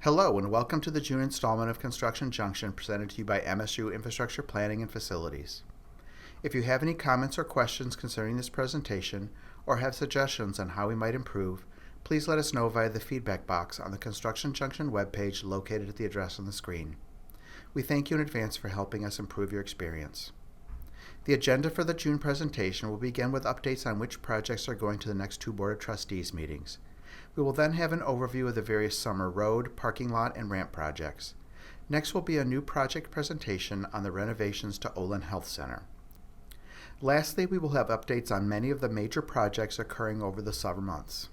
Hello and welcome to the June installment of Construction Junction presented to you by MSU Infrastructure Planning and Facilities. If you have any comments or questions concerning this presentation or have suggestions on how we might improve, please let us know via the feedback box on the Construction Junction webpage located at the address on the screen. We thank you in advance for helping us improve your experience. The agenda for the June presentation will begin with updates on which projects are going to the next two Board of Trustees meetings. We will then have an overview of the various summer road, parking lot, and ramp projects. Next will be a new project presentation on the renovations to Olin Health Center. Lastly, we will have updates on many of the major projects occurring over the summer months.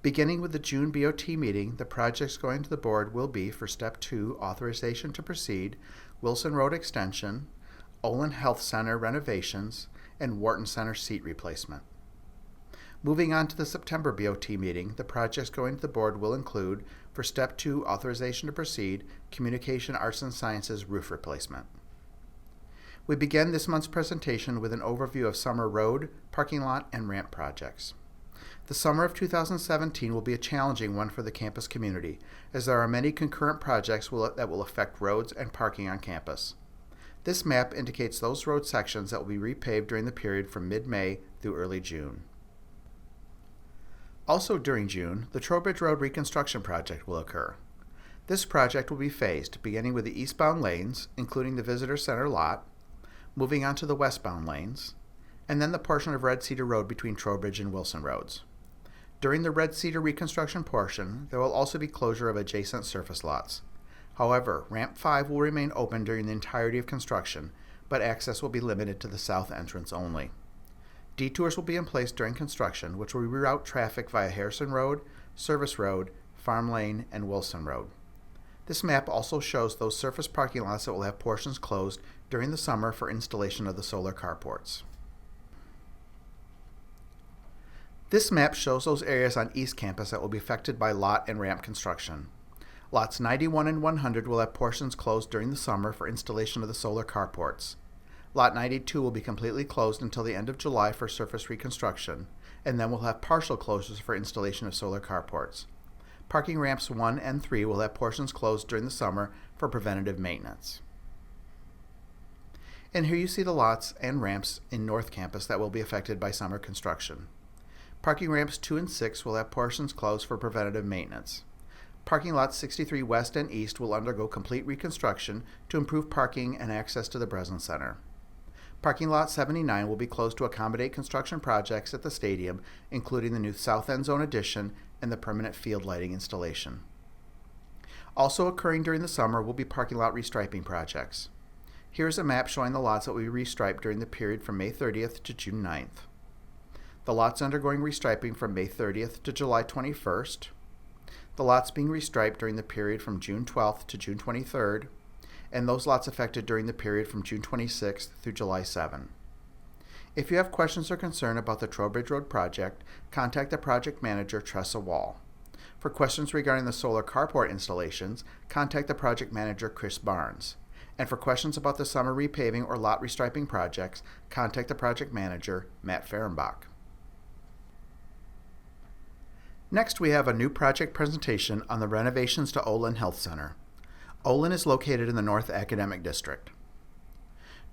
Beginning with the June BOT meeting, the projects going to the board will be for Step 2, authorization to proceed, Wilson Road extension, Olin Health Center renovations, and Wharton Center seat replacement. Moving on to the September BOT meeting, the projects going to the board will include, for Step 2, authorization to proceed, Communication Arts and Sciences roof replacement. We begin this month's presentation with an overview of summer road, parking lot, and ramp projects. The summer of 2017 will be a challenging one for the campus community, as there are many concurrent projects that will affect roads and parking on campus. This map indicates those road sections that will be repaved during the period from mid-May through early June. Also during June, the Trowbridge Road reconstruction project will occur. This project will be phased, beginning with the eastbound lanes, including the visitor center lot, moving on to the westbound lanes, and then the portion of Red Cedar Road between Trowbridge and Wilson Roads. During the Red Cedar reconstruction portion, there will also be closure of adjacent surface lots. However, Ramp 5 will remain open during the entirety of construction, but access will be limited to the south entrance only. Detours will be in place during construction, which will reroute traffic via Harrison Road, Service Road, Farm Lane, and Wilson Road. This map also shows those surface parking lots that will have portions closed during the summer for installation of the solar carports. This map shows those areas on East Campus that will be affected by lot and ramp construction. Lots 91 and 100 will have portions closed during the summer for installation of the solar carports. Lot 92 will be completely closed until the end of July for surface reconstruction, and then we'll have partial closures for installation of solar carports. Parking ramps 1 and 3 will have portions closed during the summer for preventative maintenance. And here you see the lots and ramps in North Campus that will be affected by summer construction. Parking ramps 2 and 6 will have portions closed for preventative maintenance. Parking lots 63 West and East will undergo complete reconstruction to improve parking and access to the Breslin Center. Parking lot 79 will be closed to accommodate construction projects at the stadium, including the new South End Zone addition and the permanent field lighting installation. Also occurring during the summer will be parking lot restriping projects. Here's a map showing the lots that will be restriped during the period from May 30th to June 9th. The lots undergoing restriping from May 30th to July 21st. The lots being restriped during the period from June 12th to June 23rd, and those lots affected during the period from June 26th through July 7. If you have questions or concern about the Trowbridge Road project, contact the project manager, Tressa Wall. For questions regarding the solar carport installations, contact the project manager, Chris Barnes. And for questions about the summer repaving or lot restriping projects, contact the project manager, Matt Fehrenbach. Next, we have a new project presentation on the renovations to Olin Health Center. Olin is located in the North Academic District.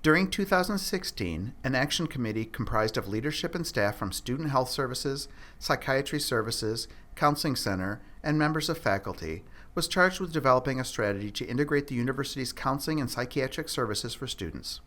During 2016, an action committee comprised of leadership and staff from Student Health Services, Psychiatry Services, Counseling Center, and members of faculty was charged with developing a strategy to integrate the university's counseling and psychiatric services for students.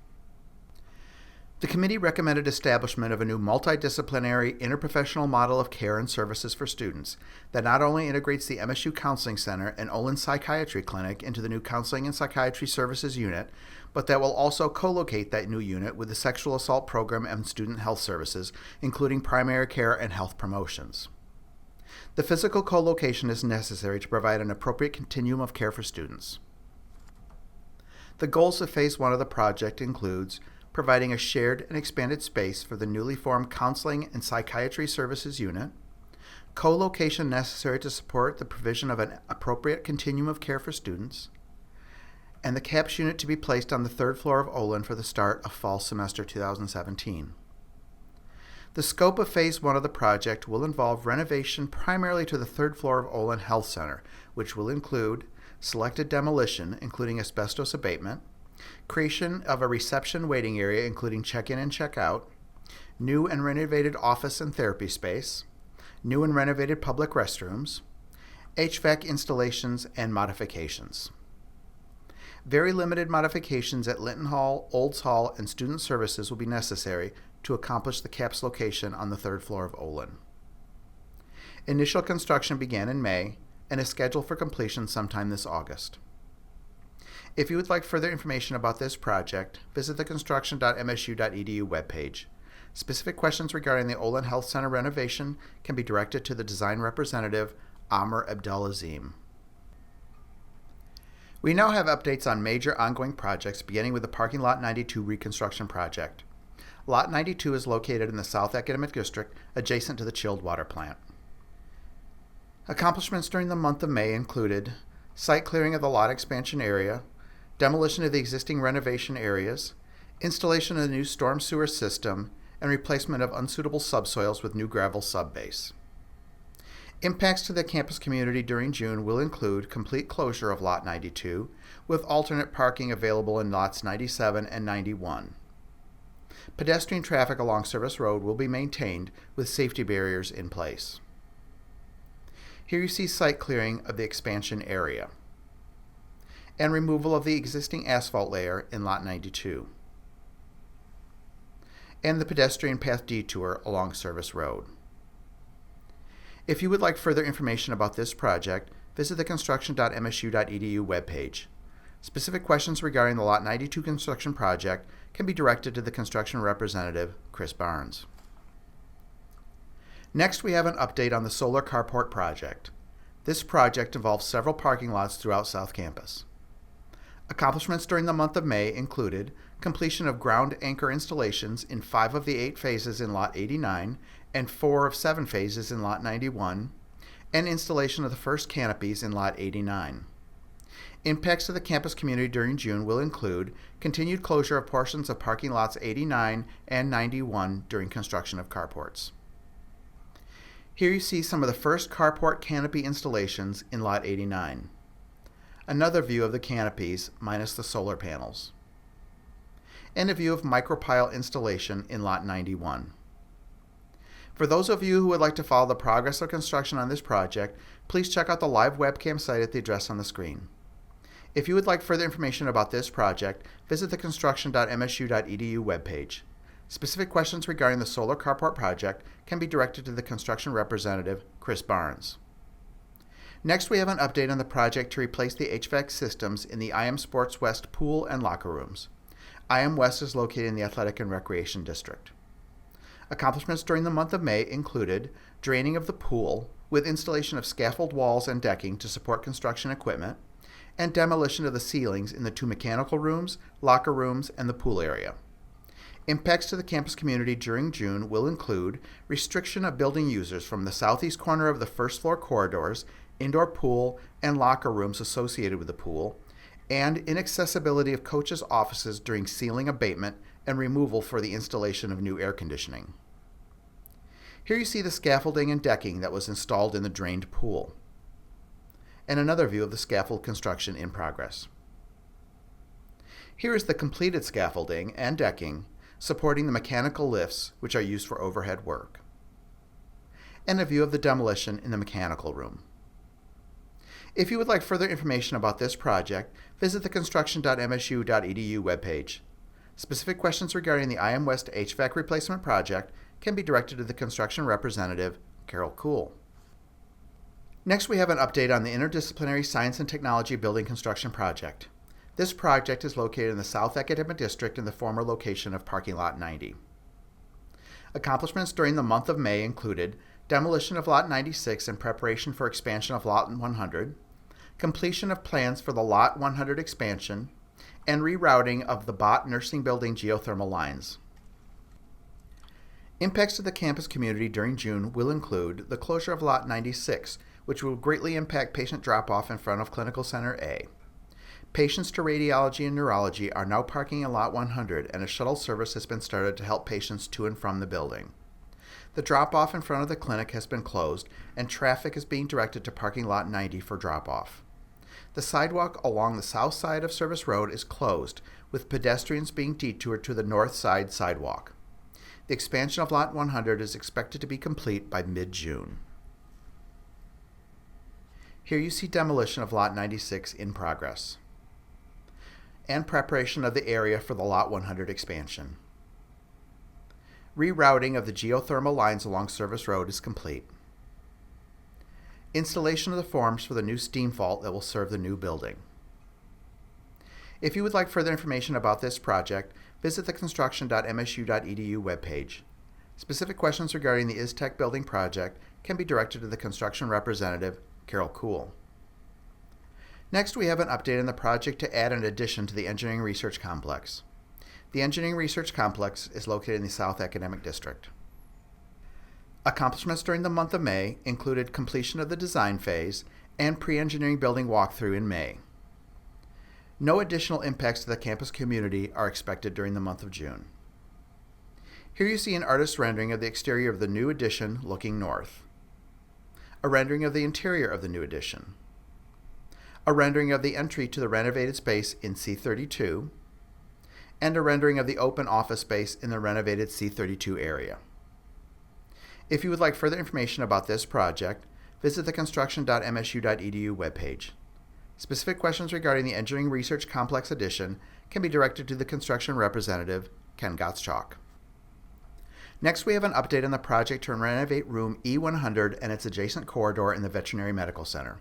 The committee recommended establishment of a new multidisciplinary interprofessional model of care and services for students that not only integrates the MSU Counseling Center and Olin Psychiatry Clinic into the new Counseling and Psychiatry Services unit, but that will also co-locate that new unit with the Sexual Assault Program and Student Health Services, including primary care and health promotions. The physical co-location is necessary to provide an appropriate continuum of care for students. The goals of Phase 1 of the project includes providing a shared and expanded space for the newly formed Counseling and Psychiatry Services unit, co-location necessary to support the provision of an appropriate continuum of care for students, and the CAPS unit to be placed on the third floor of Olin for the start of fall semester 2017. The scope of Phase 1 of the project will involve renovation primarily to the third floor of Olin Health Center, which will include selected demolition, including asbestos abatement, creation of a reception waiting area, including check-in and check-out, new and renovated office and therapy space, new and renovated public restrooms, HVAC installations, and modifications. Very limited modifications at Linton Hall, Olds Hall, and Student Services will be necessary to accomplish the CAPS location on the third floor of Olin. Initial construction began in May and is scheduled for completion sometime this August. If you would like further information about this project, visit the construction.msu.edu webpage. Specific questions regarding the Olin Health Center renovation can be directed to the design representative, Amr Abdelazim. We now have updates on major ongoing projects, beginning with the Parking Lot 92 reconstruction project. Lot 92 is located in the South Academic District, adjacent to the chilled water plant. Accomplishments during the month of May included site clearing of the lot expansion area, demolition of the existing renovation areas, installation of the new storm sewer system, and replacement of unsuitable subsoils with new gravel subbase. Impacts to the campus community during June will include complete closure of Lot 92, with alternate parking available in Lots 97 and 91. Pedestrian traffic along Service Road will be maintained with safety barriers in place. Here you see site clearing of the expansion area and removal of the existing asphalt layer in Lot 92, and the pedestrian path detour along Service Road. If you would like further information about this project, visit the construction.msu.edu webpage. Specific questions regarding the Lot 92 construction project can be directed to the construction representative, Chris Barnes. Next, we have an update on the solar carport project. This project involves several parking lots throughout South Campus. Accomplishments during the month of May included completion of ground anchor installations in 5 of the 8 phases in Lot 89 and 4 of 7 phases in Lot 91, and installation of the first canopies in Lot 89. Impacts to the campus community during June will include continued closure of portions of parking lots 89 and 91 during construction of carports. Here you see some of the first carport canopy installations in Lot 89. Another view of the canopies minus the solar panels. And a view of micropile installation in Lot 91. For those of you who would like to follow the progress of construction on this project, please check out the live webcam site at the address on the screen. If you would like further information about this project, visit the construction.msu.edu webpage. Specific questions regarding the solar carport project can be directed to the construction representative, Chris Barnes. Next, we have an update on the project to replace the HVAC systems in the IM Sports West pool and locker rooms. IM West is located in the Athletic and Recreation District. Accomplishments during the month of May included draining of the pool with installation of scaffold walls and decking to support construction equipment, and demolition of the ceilings in the 2 mechanical rooms, locker rooms, and the pool area. Impacts to the campus community during June will include restriction of building users from the southeast corner of the first floor corridors, indoor pool, and locker rooms associated with the pool, and inaccessibility of coaches' offices during ceiling abatement and removal for the installation of new air conditioning. Here you see the scaffolding and decking that was installed in the drained pool, and another view of the scaffold construction in progress. Here is the completed scaffolding and decking supporting the mechanical lifts which are used for overhead work, and a view of the demolition in the mechanical room. If you would like further information about this project, visit the construction.msu.edu webpage. Specific questions regarding the IM West HVAC replacement project can be directed to the construction representative, Carol Kuhl. Next, we have an update on the Interdisciplinary Science and Technology building construction project. This project is located in the South Academic District in the former location of Parking Lot 90. Accomplishments during the month of May included demolition of Lot 96 in preparation for expansion of Lot 100, completion of plans for the Lot 100 expansion, and rerouting of the Bott Nursing Building geothermal lines. Impacts to the campus community during June will include the closure of Lot 96, which will greatly impact patient drop-off in front of Clinical Center A. Patients to radiology and neurology are now parking in Lot 100, and a shuttle service has been started to help patients to and from the building. The drop-off in front of the clinic has been closed, and traffic is being directed to parking lot 90 for drop-off. The sidewalk along the south side of Service Road is closed, with pedestrians being detoured to the north side sidewalk. The expansion of Lot 100 is expected to be complete by mid-June. Here you see demolition of Lot 96 in progress, and preparation of the area for the Lot 100 expansion. Rerouting of the geothermal lines along Service Road is complete. Installation of the forms for the new steam vault that will serve the new building. If you would like further information about this project, visit the construction.msu.edu webpage. Specific questions regarding the ISTech building project can be directed to the construction representative, Carol Kuhl. Next, we have an update on the project to add an addition to the Engineering Research Complex. The Engineering Research Complex is located in the South Academic District. Accomplishments during the month of May included completion of the design phase and pre-engineering building walkthrough in May. No additional impacts to the campus community are expected during the month of June. Here you see an artist's rendering of the exterior of the new addition looking north, a rendering of the interior of the new addition, a rendering of the entry to the renovated space in C32, and a rendering of the open office space in the renovated C32 area. If you would like further information about this project, visit the construction.msu.edu webpage. Specific questions regarding the Engineering Research Complex addition can be directed to the construction representative, Ken Gottschalk. Next, we have an update on the project to renovate room E100 and its adjacent corridor in the Veterinary Medical Center.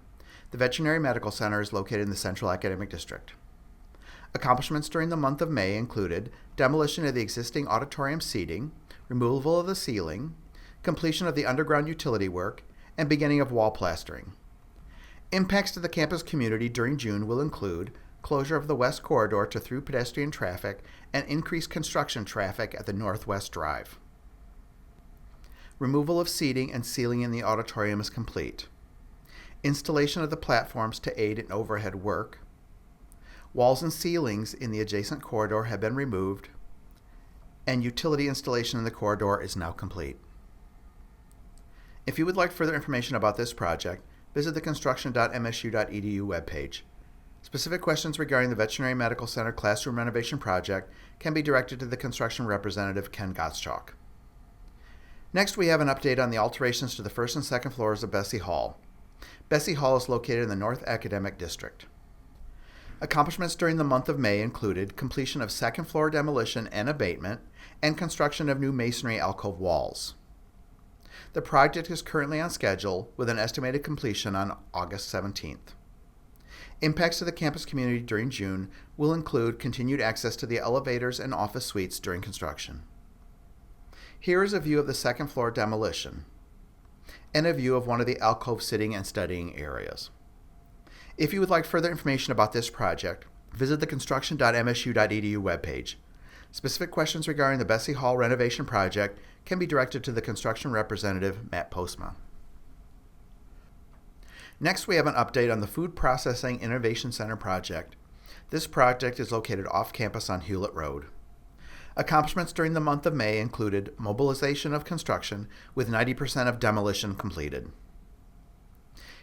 The Veterinary Medical Center is located in the Central Academic District. Accomplishments during the month of May included demolition of the existing auditorium seating, removal of the ceiling, completion of the underground utility work, and beginning of wall plastering. Impacts to the campus community during June will include closure of the west corridor to through pedestrian traffic and increased construction traffic at the Northwest Drive. Removal of seating and ceiling in the auditorium is complete. Installation of the platforms to aid in overhead work. Walls and ceilings in the adjacent corridor have been removed, and utility installation in the corridor is now complete. If you would like further information about this project, visit the construction.msu.edu webpage. Specific questions regarding the Veterinary Medical Center classroom renovation project can be directed to the construction representative, Ken Gottschalk. Next, we have an update on the alterations to the first and second floors of Bessey Hall. Bessey Hall is located in the North Academic District. Accomplishments during the month of May included completion of second floor demolition and abatement and construction of new masonry alcove walls. The project is currently on schedule with an estimated completion on August 17th. Impacts to the campus community during June will include continued access to the elevators and office suites during construction. Here is a view of the second floor demolition and a view of one of the alcove sitting and studying areas. If you would like further information about this project, visit the construction.msu.edu webpage. Specific questions regarding the Bessey Hall renovation project can be directed to the construction representative, Matt Postma. Next, we have an update on the Food Processing Innovation Center project. This project is located off campus on Hulett Road. Accomplishments during the month of May included mobilization of construction with 90% of demolition completed.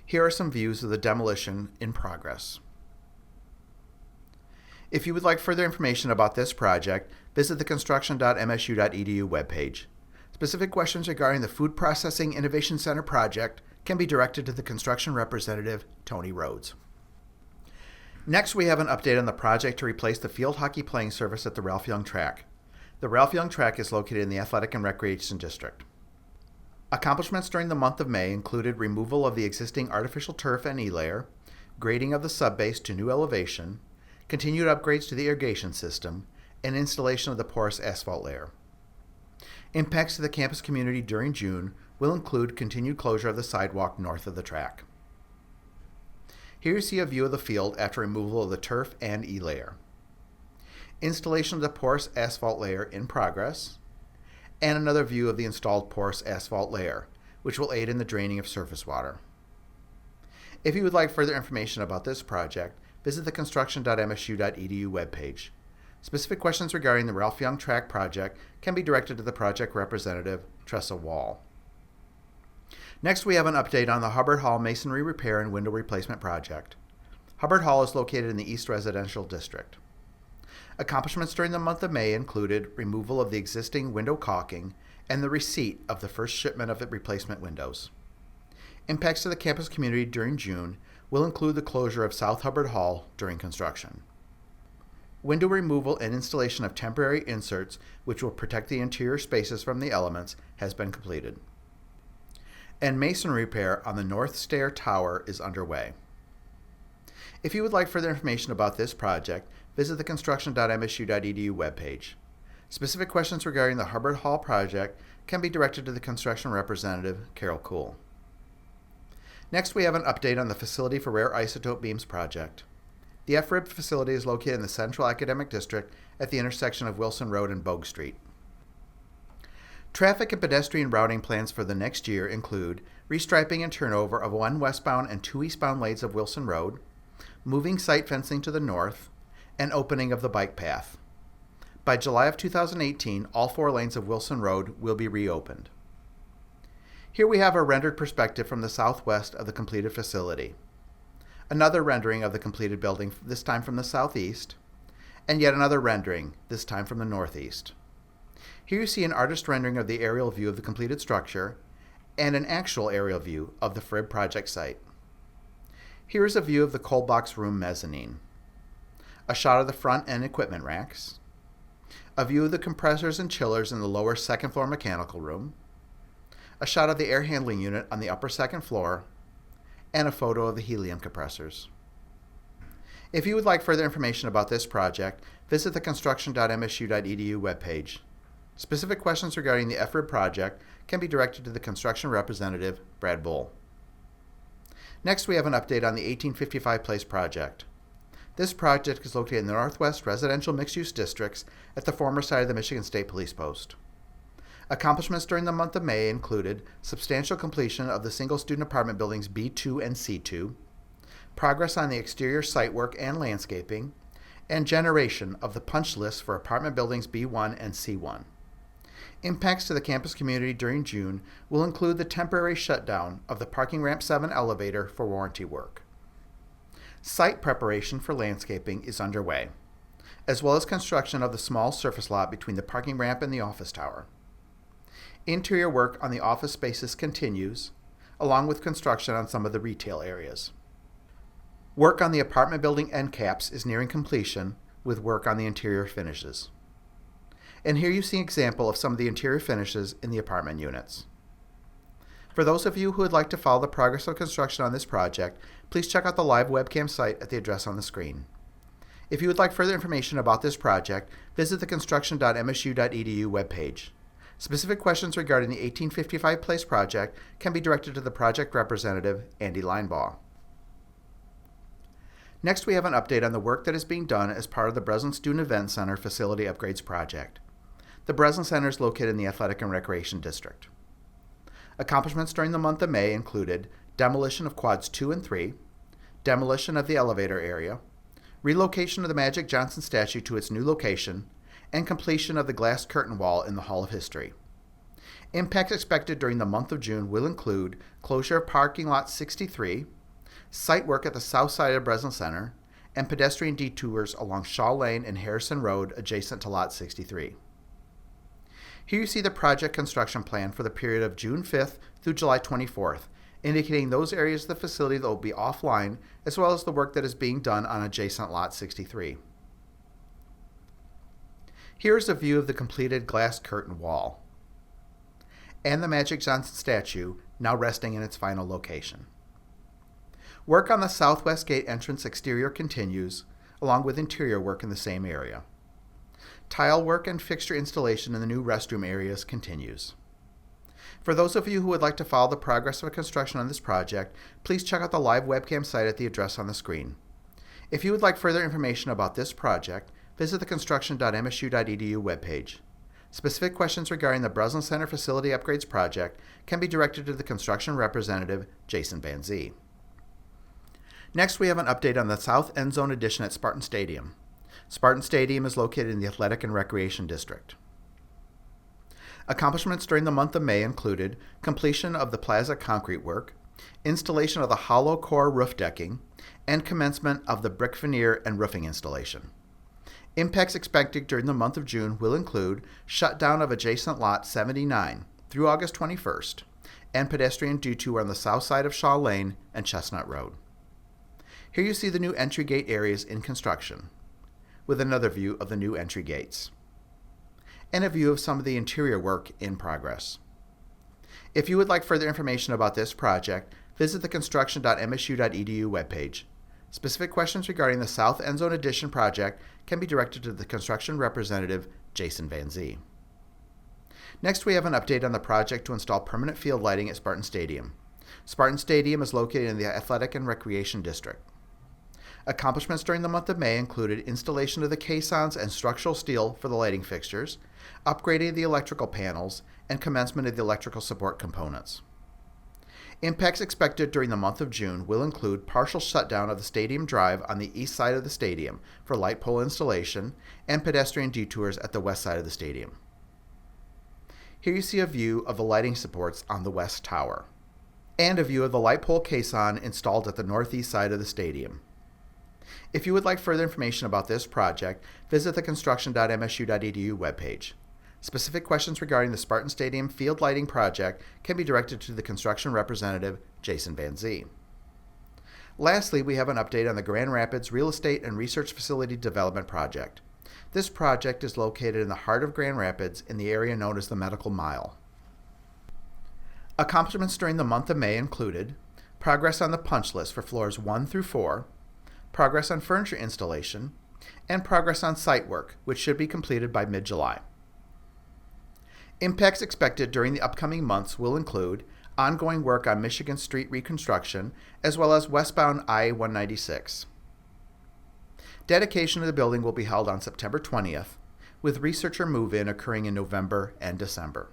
Here are some views of the demolition in progress. If you would like further information about this project, visit the construction.msu.edu webpage. Specific questions regarding the Food Processing Innovation Center project can be directed to the construction representative, Tony Rhodes. Next, we have an update on the project to replace the field hockey playing surface at the Ralph Young Track. The Ralph Young Track is located in the Athletic and Recreation District. Accomplishments during the month of May included removal of the existing artificial turf and E-layer, grading of the subbase to new elevation, continued upgrades to the irrigation system, and installation of the porous asphalt layer. Impacts to the campus community during June will include continued closure of the sidewalk north of the track. Here you see a view of the field after removal of the turf and E-layer. Installation of the porous asphalt layer in progress, and another view of the installed porous asphalt layer, which will aid in the draining of surface water. If you would like further information about this project, visit the construction.msu.edu webpage. Specific questions regarding the Ralph Young Track project can be directed to the project representative, Tressa Wall. Next, we have an update on the Hubbard Hall masonry repair and window replacement project. Hubbard Hall is located in the East Residential District. Accomplishments during the month of May included removal of the existing window caulking and the receipt of the first shipment of the replacement windows. Impacts to the campus community during June will include the closure of South Hubbard Hall during construction. Window removal and installation of temporary inserts, which will protect the interior spaces from the elements, has been completed. And masonry repair on the North Stair Tower is underway. If you would like further information about this project, visit the construction.msu.edu webpage. Specific questions regarding the Hubbard Hall project can be directed to the construction representative, Carol Kuhl. Next, we have an update on the Facility for Rare Isotope Beams project. The FRIB facility is located in the Central Academic District at the intersection of Wilson Road and Bogue Street. Traffic and pedestrian routing plans for the next year include restriping and turnover of 1 westbound and 2 eastbound lanes of Wilson Road, moving site fencing to the north, and opening of the bike path. By July of 2018, all 4 lanes of Wilson Road will be reopened. Here we have a rendered perspective from the southwest of the completed facility. Another rendering of the completed building, this time from the southeast, and yet another rendering, this time from the northeast. Here you see an artist rendering of the aerial view of the completed structure and an actual aerial view of the FRIB project site. Here is a view of the cold box room mezzanine, a shot of the front end equipment racks, a view of the compressors and chillers in the lower second floor mechanical room, a shot of the air handling unit on the upper second floor, and a photo of the helium compressors. If you would like further information about this project, visit the construction.msu.edu webpage. Specific questions regarding the FRIB project can be directed to the construction representative, Brad Bull. Next, we have an update on the 1855 Place project. This project is located in the Northwest Residential Mixed-Use Districts at the former site of the Michigan State Police Post. Accomplishments during the month of May included substantial completion of the single student apartment buildings B2 and C2, progress on the exterior site work and landscaping, and generation of the punch list for apartment buildings B1 and C1. Impacts to the campus community during June will include the temporary shutdown of the parking ramp 7 elevator for warranty work. Site preparation for landscaping is underway, as well as construction of the small surface lot between the parking ramp and the office tower. Interior work on the office spaces continues, along with construction on some of the retail areas. Work on the apartment building end caps is nearing completion, with work on the interior finishes. And here you see an example of some of the interior finishes in the apartment units. For those of you who would like to follow the progress of construction on this project, please check out the live webcam site at the address on the screen. If you would like further information about this project, visit the construction.msu.edu webpage. Specific questions regarding the 1855 Place project can be directed to the project representative, Andy Linebaugh. Next, we have an update on the work that is being done as part of the Breslin Student Events Center facility upgrades project. The Breslin Center is located in the Athletic and Recreation District. Accomplishments during the month of May included demolition of quads 2 and 3, demolition of the elevator area, relocation of the Magic Johnson statue to its new location, and completion of the glass curtain wall in the Hall of History. Impacts expected during the month of June will include closure of parking lot 63, site work at the south side of Breslin Center, and pedestrian detours along Shaw Lane and Harrison Road adjacent to Lot 63. Here you see the project construction plan for the period of June 5th through July 24th, indicating those areas of the facility that will be offline, as well as the work that is being done on adjacent Lot 63. Here is a view of the completed glass curtain wall and the Magic Johnson statue now resting in its final location. Work on the southwest gate entrance exterior continues, along with interior work in the same area. Tile work and fixture installation in the new restroom areas continues. For those of you who would like to follow the progress of construction on this project, please check out the live webcam site at the address on the screen. If you would like further information about this project, visit the construction.msu.edu webpage. Specific questions regarding the Breslin Center facility upgrades project can be directed to the construction representative, Jason Van Zee. Next, we have an update on the South End Zone addition at Spartan Stadium. Spartan Stadium is located in the Athletic and Recreation District. Accomplishments during the month of May included completion of the plaza concrete work, installation of the hollow core roof decking, and commencement of the brick veneer and roofing installation. Impacts expected during the month of June will include shutdown of adjacent lot 79 through August 21st and pedestrian detour on the south side of Shaw Lane and Chestnut Road. Here you see the new entry gate areas in construction, with another view of the new entry gates, and a view of some of the interior work in progress. If you would like further information about this project, visit the construction.msu.edu webpage. Specific questions regarding the South End Zone Addition project can be directed to the construction representative, Jason Van Zee. Next, we have an update on the project to install permanent field lighting at Spartan Stadium. Spartan Stadium is located in the Athletic and Recreation District. Accomplishments during the month of May included installation of the caissons and structural steel for the lighting fixtures, upgrading the electrical panels, and commencement of the electrical support components. Impacts expected during the month of June will include partial shutdown of the stadium drive on the east side of the stadium for light pole installation and pedestrian detours at the west side of the stadium. Here you see a view of the lighting supports on the west tower, and a view of the light pole caisson installed at the northeast side of the stadium. If you would like further information about this project, visit the construction.msu.edu webpage. Specific questions regarding the Spartan Stadium field lighting project can be directed to the construction representative, Jason Van Zee. Lastly, we have an update on the Grand Rapids Real Estate and Research Facility Development Project. This project is located in the heart of Grand Rapids in the area known as the Medical Mile. Accomplishments during the month of May included progress on the punch list for floors 1 through 4, progress on furniture installation, and progress on site work, which should be completed by mid-July. Impacts expected during the upcoming months will include ongoing work on Michigan Street reconstruction, as well as westbound I-196. Dedication of the building will be held on September 20th, with researcher move-in occurring in November and December.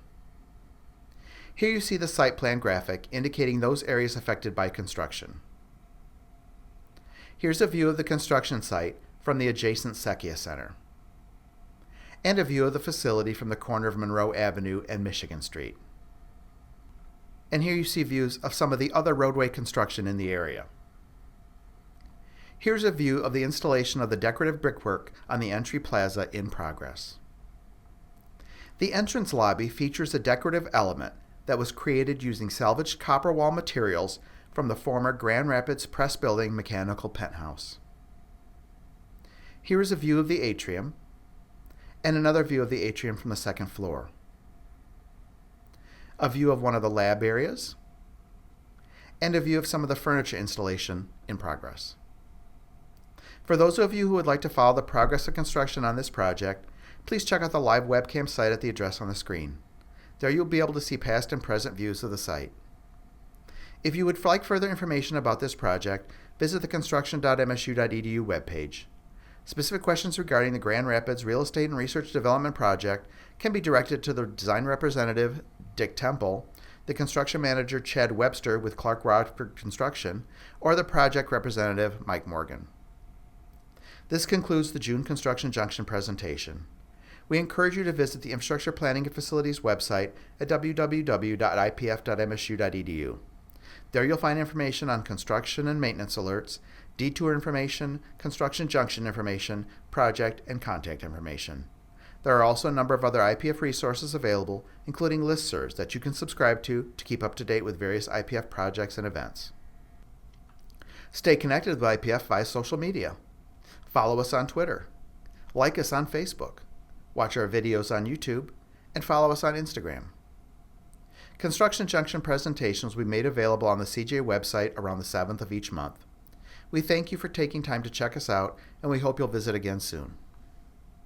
Here you see the site plan graphic indicating those areas affected by construction. Here's a view of the construction site from the adjacent Secchia Center, and a view of the facility from the corner of Monroe Avenue and Michigan Street. And here you see views of some of the other roadway construction in the area. Here's a view of the installation of the decorative brickwork on the entry plaza in progress. The entrance lobby features a decorative element that was created using salvaged copper wall materials from the former Grand Rapids Press Building mechanical penthouse. Here is a view of the atrium, and another view of the atrium from the second floor. A view of one of the lab areas, and a view of some of the furniture installation in progress. For those of you who would like to follow the progress of construction on this project, please check out the live webcam site at the address on the screen. There you'll be able to see past and present views of the site. If you would like further information about this project, visit the construction.msu.edu webpage. Specific questions regarding the Grand Rapids Real Estate and Research Development Project can be directed to the design representative, Dick Temple, the construction manager, Chad Webster with Clark Rockford Construction, or the project representative, Mike Morgan. This concludes the June Construction Junction presentation. We encourage you to visit the Infrastructure Planning and Facilities website at www.ipf.msu.edu. There you'll find information on construction and maintenance alerts, detour information, construction junction information, project, and contact information. There are also a number of other IPF resources available, including listservs that you can subscribe to keep up to date with various IPF projects and events. Stay connected with IPF via social media. Follow us on Twitter, like us on Facebook, watch our videos on YouTube, and follow us on Instagram. Construction Junction presentations will be made available on the CJ website around the 7th of each month. We thank you for taking time to check us out, and we hope you'll visit again soon.